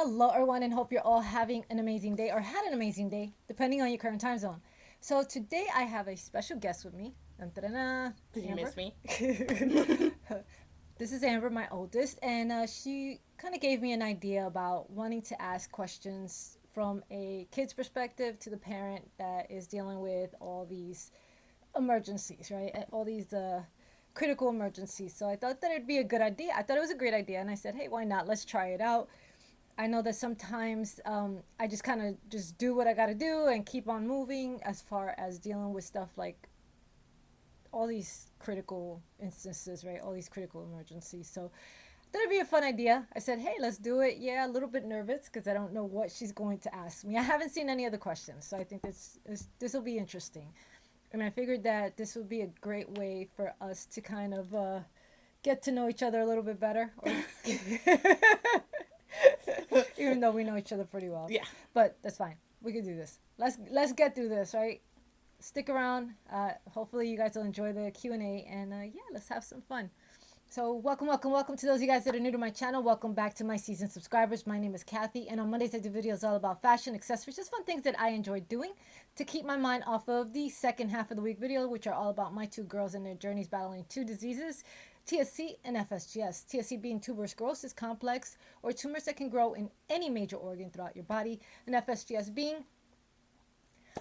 Hello, everyone, and hope you're all having an amazing day or had an amazing day, depending on your current time zone. So, today I have a special guest with me. Dun, dun, dun, dun, Did you Amber. miss me? This is Amber, my oldest, and she kind of gave me an idea about wanting to ask questions from a kid's perspective to the parent that is dealing with all these emergencies, right? All these critical emergencies. So I thought that it'd be a good idea. I thought it was a great idea, and I said, hey, why not? Let's try it out. I know that sometimes I just kind of just do what I got to do and keep on moving as far as dealing with stuff like all these critical instances, right? All these critical emergencies. So that'd be a fun idea. I said, hey, let's do it. Yeah, a little bit nervous because I don't know what she's going to ask me. I haven't seen any of the questions, so I think this will be interesting. And I figured that this would be a great way for us to kind of get to know each other a little bit better. Or even though we know each other pretty well. Yeah. But that's fine. We can do this. Let's get through this, right? Stick around. Hopefully you guys will enjoy the Q&A, and yeah, let's have some fun. So welcome to those of you guys that are new to my channel. Welcome back to my seasoned subscribers. My name is Kathy, and on Mondays I do videos all about fashion, accessories, just fun things that I enjoy doing to keep my mind off of the second half of the week video, which are all about my two girls and their journeys battling two diseases, TSC and FSGS. TSC being tuberous sclerosis complex, or tumors that can grow in any major organ throughout your body, and FSGS being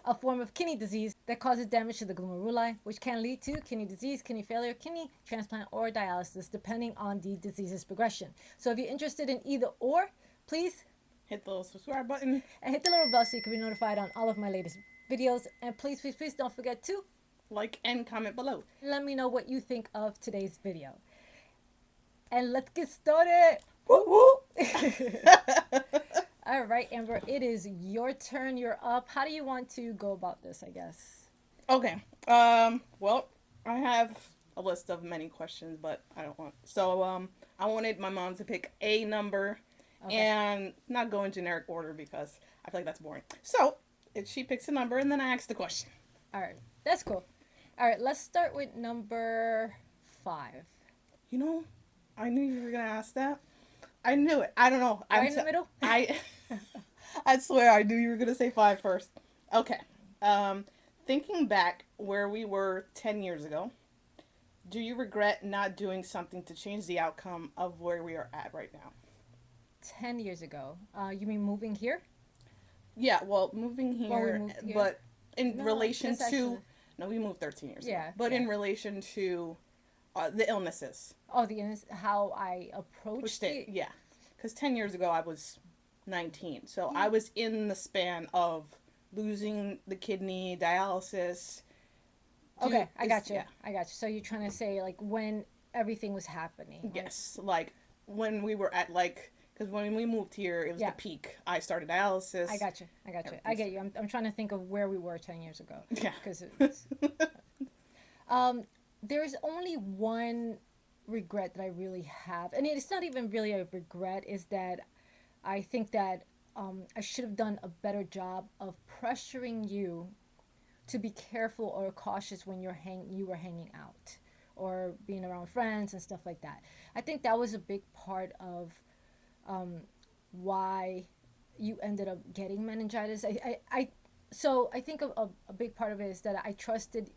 a form of kidney disease that causes damage to the glomeruli, which can lead to kidney disease, kidney failure, kidney transplant, or dialysis, depending on the disease's progression. So if you're interested in either or, please Hit the little subscribe button. and hit the little bell so you can be notified on all of my latest videos. And please don't forget to Like and comment below. let me know what you think of today's video. And let's get started. Woo woo. All right, Amber, it is your turn. You're up. How do you want to go about this, I guess? Okay. Well, I have a list of many questions, but I don't want. So, I wanted my mom to pick a number, Okay. and not go in generic order because I feel like that's boring. So, if she picks a number, and then I ask the question. All right. That's cool. All right, let's start with number 5. You know, I knew you were gonna ask that. I knew it. I don't know. Right in the middle? I I swear I knew you were gonna say five first. Okay. Thinking back where we were 10 years ago, do you regret not doing something to change the outcome of where we are at right now? 10 years ago. You mean moving here? Yeah, well, moving Well, we here, moved here. but in No, relation that's to, actually. no, we moved 13 years ago. Yeah, But yeah. in relation to the illnesses, Oh, how I pushed approached it, it. yeah. Because 10 years ago I was 19. So Yeah. I was in the span of losing the kidney, dialysis. Okay, I got you. Yeah. I got you. So you're trying to say like when everything was happening. Like, Yes. Like when we were at like, because when we moved here, it was Yeah. the peak. I started dialysis. I got you. I got you. I get you. I'm trying to think of where we were 10 years ago. Yeah. Because there's only one regret that I really have, and it's not even really a regret. Is that I think that I should have done a better job of pressuring you to be careful or cautious when you were hanging out or being around friends and stuff like that. I think that was a big part of why you ended up getting meningitis. So I think a big part of it is that I trusted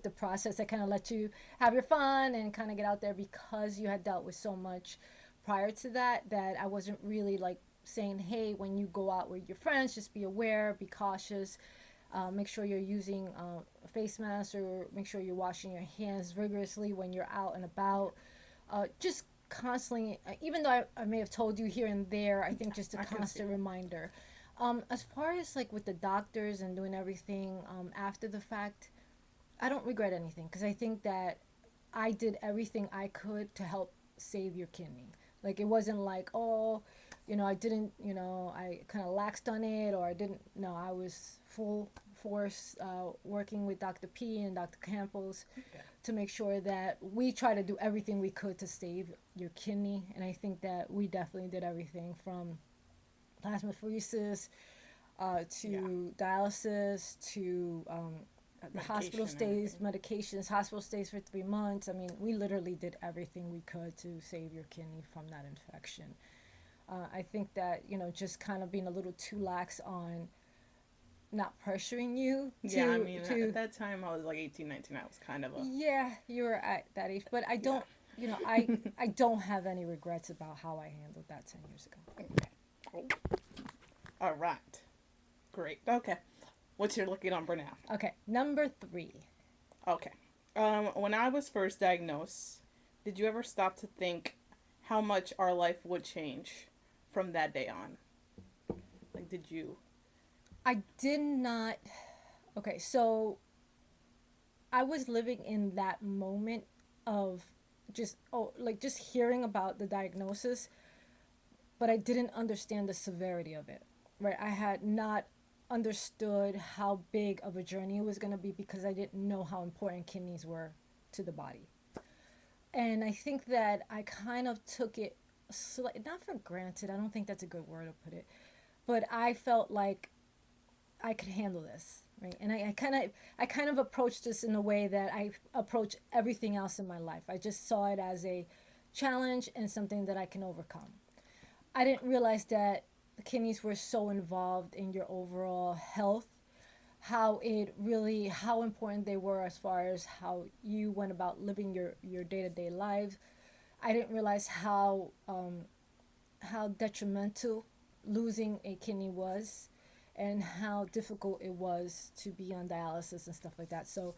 the process. I kind of let you have your fun and kind of get out there because you had dealt with so much prior to that, that I wasn't really like saying, hey, when you go out with your friends, just be aware, be cautious, make sure you're using a face mask, or make sure you're washing your hands rigorously when you're out and about. Just constantly, even though I may have told you here and there, I think just a I can see. constant reminder. As far as like with the doctors and doing everything after the fact, I don't regret anything because I think that I did everything I could to help save your kidney. Like it wasn't like, oh, I didn't, I kind of laxed on it, or I didn't. No, I was full force working with Dr. P and Dr. Campos Yeah. to make sure that we try to do everything we could to save your kidney. And I think that we definitely did everything from plasmapheresis to Yeah. dialysis to the hospital Medication and stays, medications, hospital stays for 3 months. I mean, we literally did everything we could to save your kidney from that infection. I think that, just kind of being a little too lax on not pressuring you Yeah, I to mean, at to that time I was like 18, 19. I was kind of a, yeah, you're at that age, but I yeah. don't, I don't have any regrets about how I handled that 10 years ago. Oh, all right. Great. Okay. What's your lucky number now? Okay, number 3. Okay. When I was first diagnosed, did you ever stop to think how much our life would change from that day on? Like, did you? I did not. Okay, so I was living in that moment of just, like just hearing about the diagnosis, but I didn't understand the severity of it. Right? I had not understood how big of a journey it was going to be because I didn't know how important kidneys were to the body. And I think that I kind of took it not for granted. I don't think that's a good word to put it, but I felt like I could handle this, right? And I kind of approached this in a way that I approach everything else in my life. I just saw it as a challenge and something that I can overcome. I didn't realize that the kidneys were so involved in your overall health, how important they were as far as how you went about living your day-to-day lives. I didn't realize how detrimental losing a kidney was, and how difficult it was to be on dialysis and stuff like that. So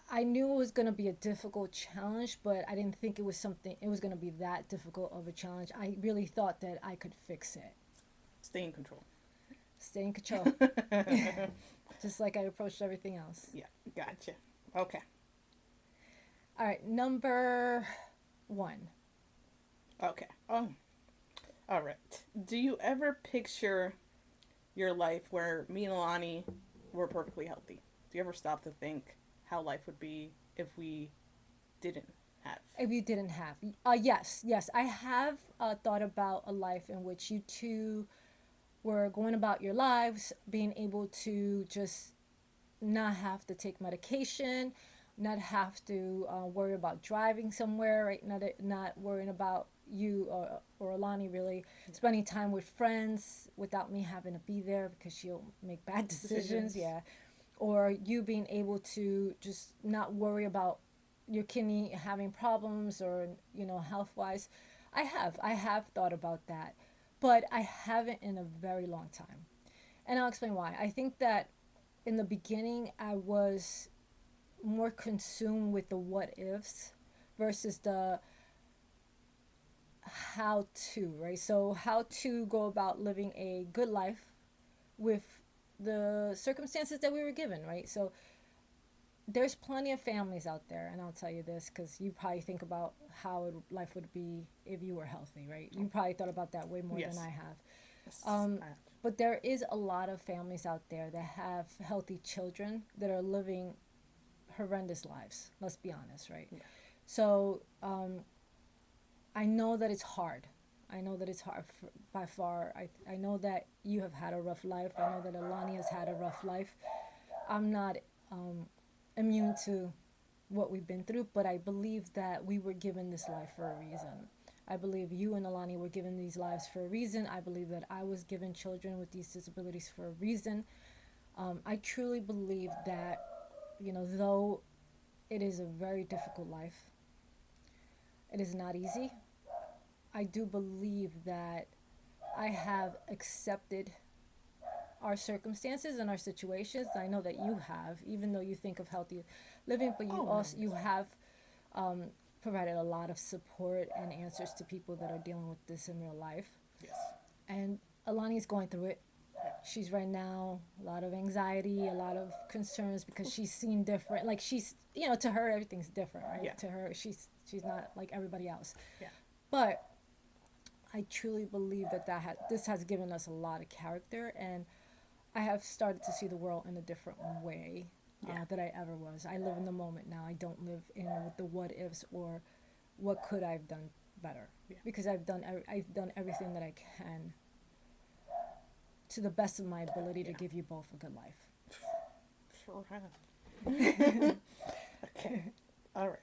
I knew it was going to be a difficult challenge, but I didn't think it was going to be that difficult of a challenge. I really thought that I could fix it. Stay in control. Stay in control. Just like I approached everything else. Yeah, gotcha. Okay. All right, number 1. Okay. Oh, all right. Do you ever picture your life where me and Alani were perfectly healthy? Do you ever stop to think how life would be if we didn't have? If you didn't have, yes, yes, I have thought about a life in which you two were going about your lives, being able to just not have to take medication, not have to worry about driving somewhere, right? Not worrying about you or Alani really spending time with friends without me having to be there because she'll make bad decisions. Decisions. Yeah, or you being able to just not worry about your kidney having problems or health wise. I have thought about that, but I haven't in a very long time, and I'll explain why. I think that in the beginning I was more consumed with the what ifs versus the how to, right? So how to go about living a good life with the circumstances that we were given, right? So there's plenty of families out there, and I'll tell you this because you probably think about how life would be if you were healthy, right? You probably thought about that way more than Yes. I have. Yes. I have. But there is a lot of families out there that have healthy children that are living horrendous lives. Let's be honest, right? Yeah. So I know that it's hard. I know that it's hard by far. I know that you have had a rough life. I know that Alani has had a rough life. I'm not um, immune to what we've been through, but I believe that we were given this life for a reason. I believe you and Alani were given these lives for a reason. I believe that I was given children with these disabilities for a reason. I truly believe that, though it is a very difficult life, it is not easy. I do believe that I have accepted our circumstances and our situations. I know that you have, even though you think of healthy living, but you Oh no. also you have um, provided a lot of support and answers to people that are dealing with this in real life. Yes. And Alani is going through it. She's right now a lot of anxiety, a lot of concerns because she's seen different. Like she's, to her everything's different, Yeah. right? To her, she's not like everybody else. Yeah. But I truly believe that this has given us a lot of character, and I have started to see the world in a different way Yeah. that I ever was. I live in the moment now. I don't live in with the what ifs or what could I've done better, Yeah. because I've done everything that I can to the best of my ability to Yeah. give you both a good life. Sure have. Okay. All right.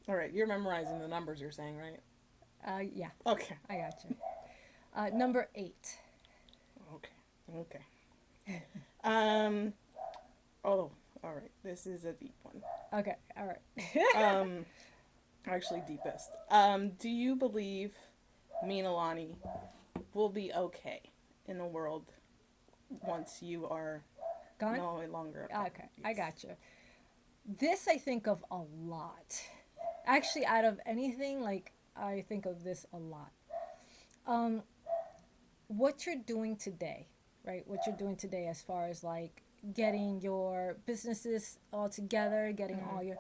All right. You're memorizing the numbers. You're saying, right? Yeah, Okay. I got you. Number 8. Okay. Okay. Um. Oh. All right. This is a deep one. Okay, all right. Um. Actually, deepest. Do you believe me and Alani will be okay in the world once you are Gone? no longer apart? Okay, I Yes. got you. This I think of a lot. Actually, out of anything, like, I think of this a lot. Um, what you're doing today, right? What you're doing today as far as like getting your businesses all together, getting all Mm-hmm. your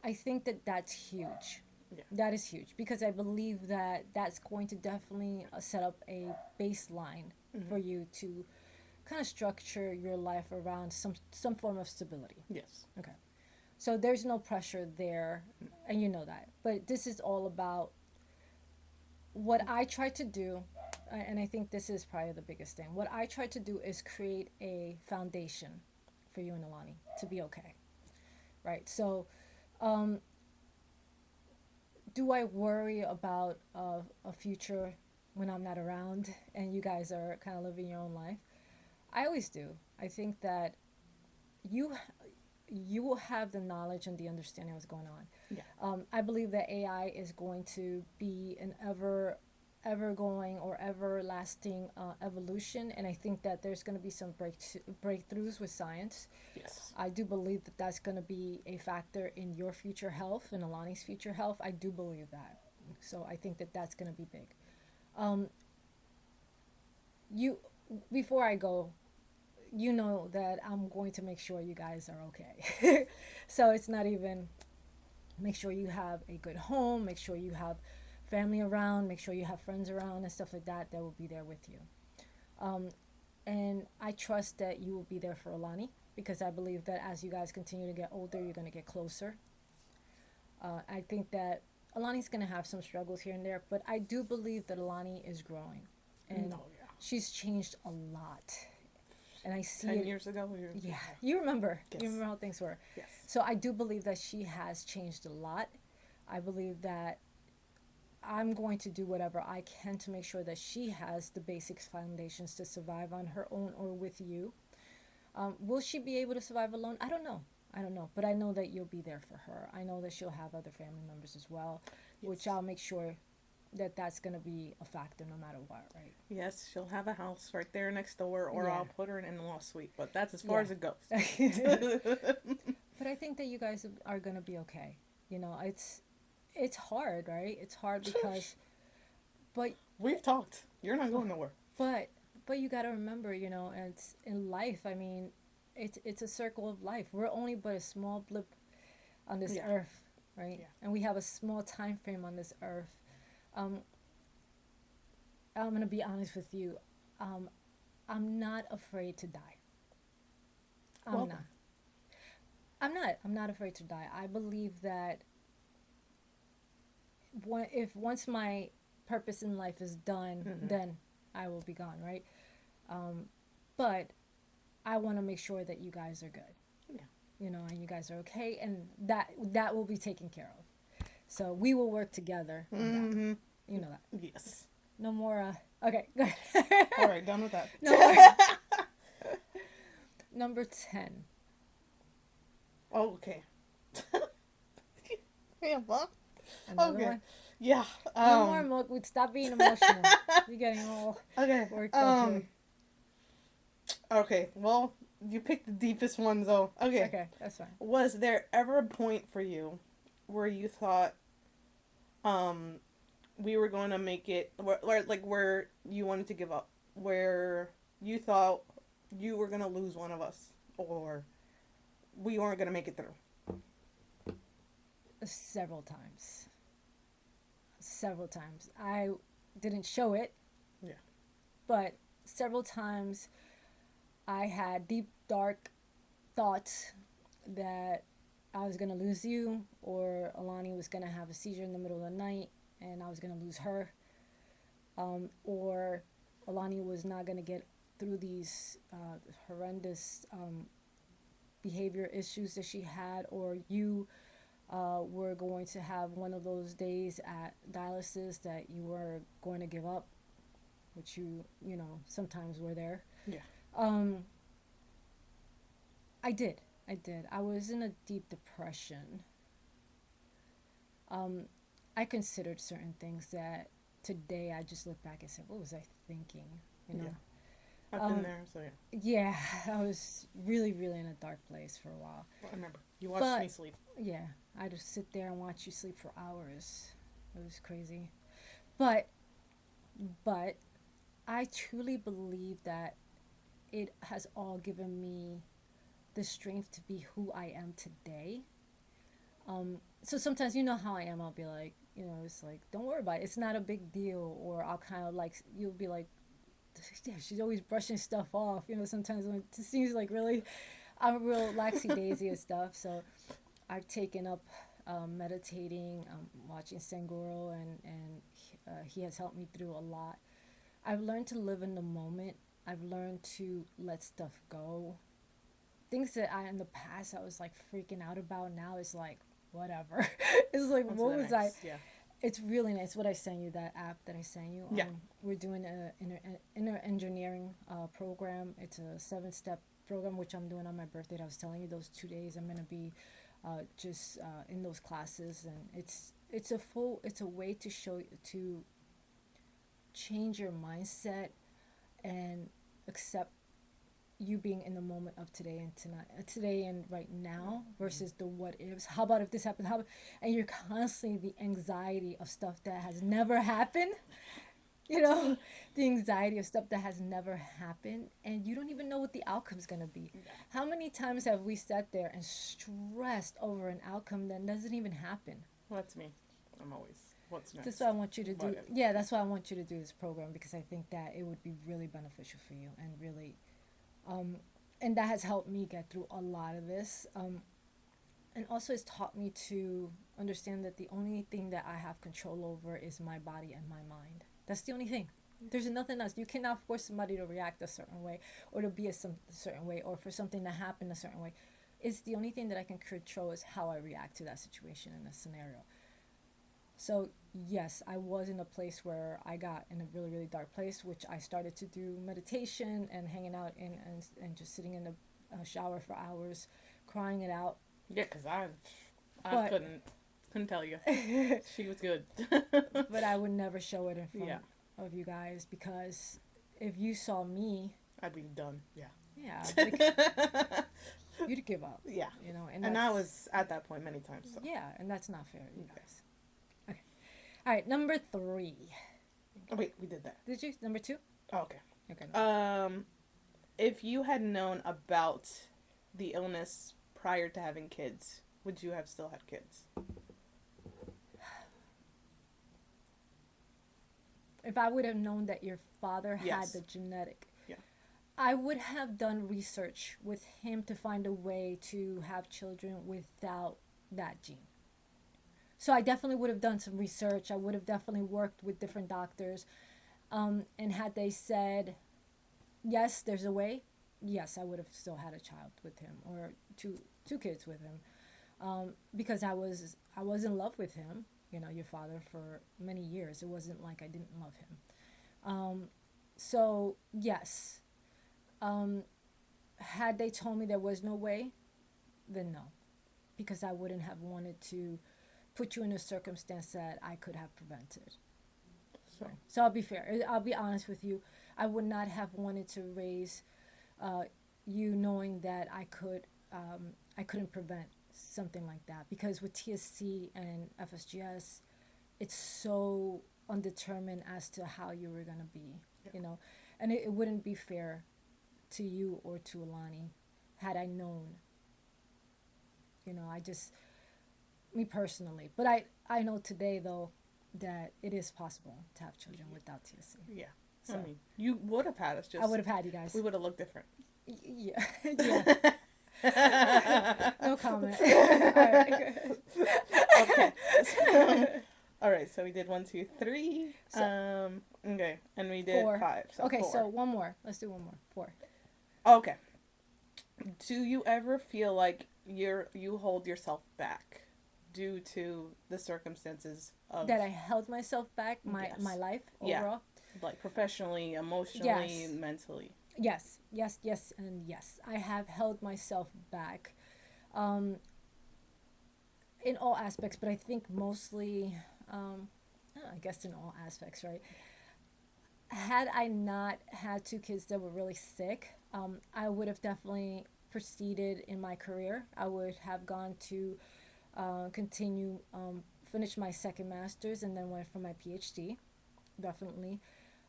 I think that that's huge. Yeah. That is huge because I believe that that's going to definitely set up a baseline Mm-hmm. for you to kind of structure your life around some form of stability. Yes. Okay. So there's no pressure there, and you know that. But this is all about what I try to do, and I think this is probably the biggest thing. What I try to do is create a foundation for you and Alani to be okay, right? So, um, do I worry about a future when I'm not around and you guys are kind of living your own life? I always do. I think that you you will have the knowledge and the understanding of what's going on. Yeah. I believe that AI is going to be an ever going or everlasting evolution, and I think that there's going to be some breakthroughs with science. Yes. I do believe that that's going to be a factor in your future health and Alani's future health. I do believe that. So I think that that's going to be big. Um, you before I go, you know that I'm going to make sure you guys are okay. So it's not even make sure you have a good home, make sure you have family around, make sure you have friends around and stuff like that will be there with you. Um, and I trust that you will be there for Alani because I believe that as you guys continue to get older, you're going to get closer. I think that Alani's going to have some struggles here and there, but I do believe that Alani is growing and No. Yeah. she's changed a lot. And I see 10 years it. ago. We were, Yeah, you remember. You yes. remember how things were. Yes. So I do believe that she has changed a lot. I believe that I'm going to do whatever I can to make sure that she has the basics foundations to survive on her own or with you. Will she be able to survive alone? I don't know. I don't know. But I know that you'll be there for her. I know that she'll have other family members as well, which Yes. I'll make sure that that's going to be a factor no matter what, right? Yes. She'll have a house right there next door, or Yeah. I'll put her in an in-law suite. But that's as far Yeah. as it goes. But I think that you guys are going to be okay. You know, it's hard, right? It's hard because but We've talked. You're not going nowhere. but but you got to remember, you know, and it's in life, I mean, it's a circle of life. We're only but a small blip on this Yeah. earth, right? Yeah. And we have a small time frame on this earth. Um, I'm going to be honest with you. Um, I'm not afraid to die. I'm Welcome. not. I'm not afraid to die. I believe that if once my purpose in life is done, Mm-hmm. then I will be gone, right? Um, but I want to make sure that you guys are good, Yeah. you know, and you guys are okay, and that will be taken care of. So we will work together on that. Mm-hmm. You know that. Yes. No more. Okay, good. All right. Done with that. No more. Number 10. Oh, okay. Yeah. Well. Another Okay. one. Yeah. No more. We'd stop being emotional. You're getting all Okay. worked up here. Okay. Well, you picked the deepest one, though. Okay. Okay, that's fine. Was there ever a point for you where you thought, um, we were going to make it, like where you wanted to give up, where you thought you were going to lose one of us, or we weren't going to make it through? Several times. Several times. I didn't show it, Yeah. but several times I had deep, dark thoughts that I was going to lose you, or Alani was going to have a seizure in the middle of the night and I was going to lose her, or Alani was not going to get through these horrendous behavior issues that she had, or you were going to have one of those days at dialysis that you were going to give up, which you know, sometimes were there. Yeah. Um, I did. I did. I was in a deep depression. Um, I considered certain things that today I just look back and say, what was I thinking? You Yeah. know? I've been Um, there, so yeah. yeah, I was really, really in a dark place for a while. I remember. You watched me But sleep. yeah, I just sit there and watch you sleep for hours. It was crazy. But, but I truly believe that it has all given me the strength to be who I am today. So sometimes you know how I am. I'll be like, you know, it's like, don't worry about it. It's not a big deal. Or I'll kind of like, you'll be like, yeah, she's always brushing stuff off. You know, sometimes when it seems like really, I'm a real laxy daisy and stuff. So I've taken up meditating, watching Senguro, and he has helped me through a lot. I've learned to live in the moment. I've learned to let stuff go. Things that I in the past I was like freaking out about, now it's like whatever. It's like On to what the was I? next. Yeah. It's really nice what I sent you, that app that I sent you. Yeah. We're doing a inner engineering program. It's a 7 step program which I'm doing on my birthday. I was telling you those 2 days I'm gonna be just in those classes, and it's a way to show to change your mindset and accept you being in the moment of today and tonight, today and right now, versus the what ifs. How about if this happens? And you're constantly the anxiety of stuff that has never happened. You know, the anxiety of stuff that has never happened, and you don't even know what the outcome's gonna be. How many times have we sat there and stressed over an outcome that doesn't even happen? Well, that's me. I'm always. What's That's next? why I want you to What do. if? Yeah, that's why I want you to do this program, because I think that it would be really beneficial for you and really and that has helped me get through a lot of this. And also, it's taught me to understand that the only thing that I have control over is my body and my mind. That's the only thing. There's nothing else. You cannot force somebody to react a certain way, or to be a certain way, or for something to happen a certain way. It's the only thing that I can control is how I react to that situation and the scenario. So yes, I was in a place where I got in a really, really dark place, which I started to do meditation and hanging out and just sitting in the shower for hours, crying it out. Yeah, cause I But couldn't tell you. She was good. but I would never show it in front Yeah. of you guys, because if you saw me, I'd be done. Yeah. yeah, like, you'd give up. Yeah. You know, And I was at that point many times. So. yeah, and that's not fair, you guys. Okay, all right, number 3. Oh, wait, we did that. Did you number 2? Oh, okay. Okay. If you had known about the illness prior to having kids, would you have still had kids? If I would have known that your father had Yes. the genetic, Yeah. I would have done research with him to find a way to have children without that gene. So I definitely would have done some research. I would have definitely worked with different doctors. And had they said, yes, there's a way, yes, I would have still had a child with him, or two kids with him. Because I was in love with him, you know, your father, for many years. It wasn't like I didn't love him. So yes, had they told me there was no way, then no, because I wouldn't have wanted to put you in a circumstance that I could have prevented. So. So I'll be fair. I'll be honest with you. I would not have wanted to raise uh, you knowing that I couldn't prevent something like that, because with TSC and FSGS, it's so undetermined as to how you were gonna be, Yeah. you know, and it wouldn't be fair to you or to Alani had I known. You know, I just, me personally, but I know today though that it is possible to have children without TSC. Yeah. So I mean, you would have had us. Just I would have had you guys. we would have looked different. Yeah, yeah. No comment. All right. Okay. All right. So we did 1, 2, 3. Okay, and we did 4. 5. So Okay, 4. so one more. Let's do one more. 4. Okay. Do you ever feel like you hold yourself back? due to the circumstances of, That I held myself back my yes, life yeah, overall. like professionally, emotionally, Yes, mentally. yes, yes, yes, and yes. I have held myself back, um, in all aspects, but I think mostly, I guess in all aspects, right? Had I not had two kids that were really sick, I would have definitely proceeded in my career. I would have gone to continue, finish my second master's, and then went for my PhD. Definitely.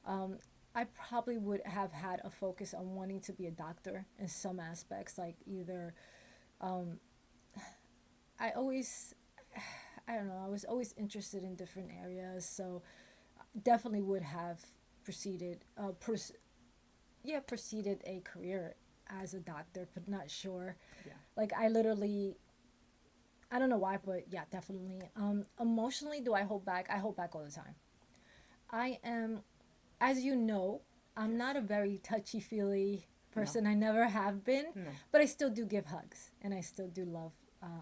Um, I probably would have had a focus on wanting to be a doctor in some aspects, like either, um, I always, I don't know, I was always interested in different areas, so definitely would have proceeded, yeah, proceeded a career as a doctor, but not sure. Yeah. Like I literally, I don't know why, but yeah, definitely. Emotionally, do I hold back? I hold back all the time. I am, as you know, I'm Yes. not a very touchy feely No. person. I never have been, No. but I still do give hugs, and I still do love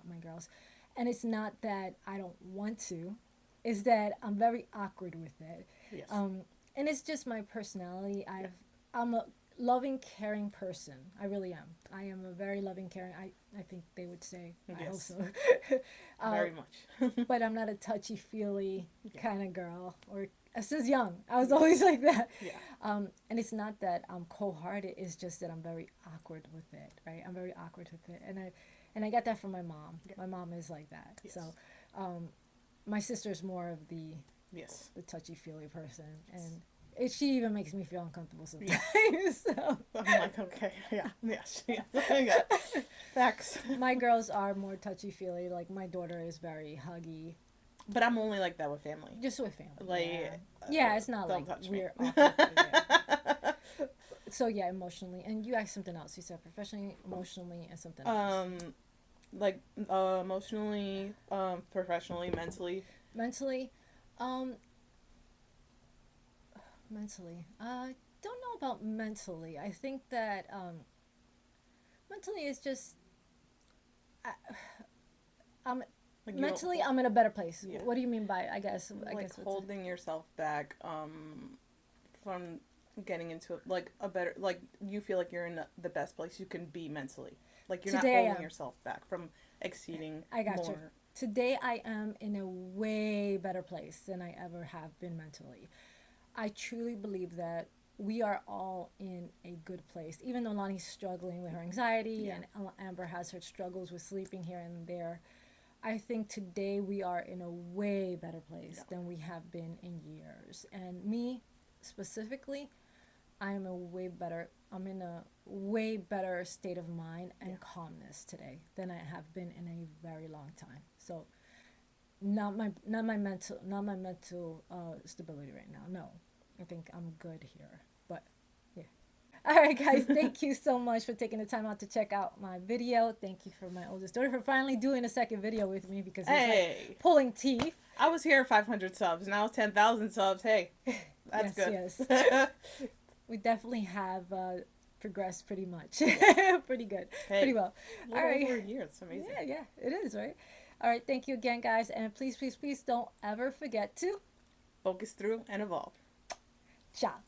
my girls. And it's not that I don't want to; it's that I'm very awkward with it. Yes. Um, and it's just my personality. Yeah. I'm a loving, caring person. I really am. I am a very loving, caring. I think they would say. I hope Yes. so. uh, Very much. but I'm not a touchy feely Yeah. kind of girl. Or since young, I was Yes. always like that. Yeah. And it's not that I'm cold hearted. It's just that I'm very awkward with it. Right? I'm very awkward with it, and I got that from my mom. Yeah. My mom is like that. Yes. So, my sister's more of Yes. the touchy feely person, Yes. and she even makes me feel uncomfortable sometimes. Yeah. So I'm like, okay, yeah, yes, yeah, yeah. Facts. my girls are more touchy feely. Like my daughter is very huggy, But I'm only like that with family. just with family. Yeah, Like, yeah, it's not don't like touch me. we're awkward. Yeah. So yeah, emotionally, and you asked something else. You said professionally, emotionally, and something else. um, like, emotionally, professionally, mentally. Mentally, um, mentally, I don't know about mentally. I think that mentally is just I, I'm Like you don't, mentally I'm in a better place. yeah, What do you mean by I guess like what's holding yourself back, from getting into like a better, like you feel like you're in the best place you can be mentally. Like you're not today I holding am. yourself back from exceeding I got you. more. Today I am in a way better place than I ever have been mentally. I truly believe that we are all in a good place. Even though Lonnie's struggling with her anxiety Yeah. and Amber has her struggles with sleeping here and there, I think today we are in a way better place Yeah. than we have been in years. And me specifically, I'm in a way better state of mind and Yeah. calmness today than I have been in a very long time. So not my mental stability right now. No, I think I'm good here. But yeah. All right, guys. Thank you so much for taking the time out to check out my video. Thank you for my oldest daughter for finally doing a second video with me because it was like Hey, pulling teeth. I was here at 500 subs. Now 10,000 subs. Hey, that's Yes, good. yes. We definitely have progressed pretty much. Pretty good. Pretty Hey, well. a All little over right. a year. It's amazing. Yeah, yeah, it is, right? All right. Thank you again, guys. And please, please, please don't ever forget to Focus through and evolve. ciao.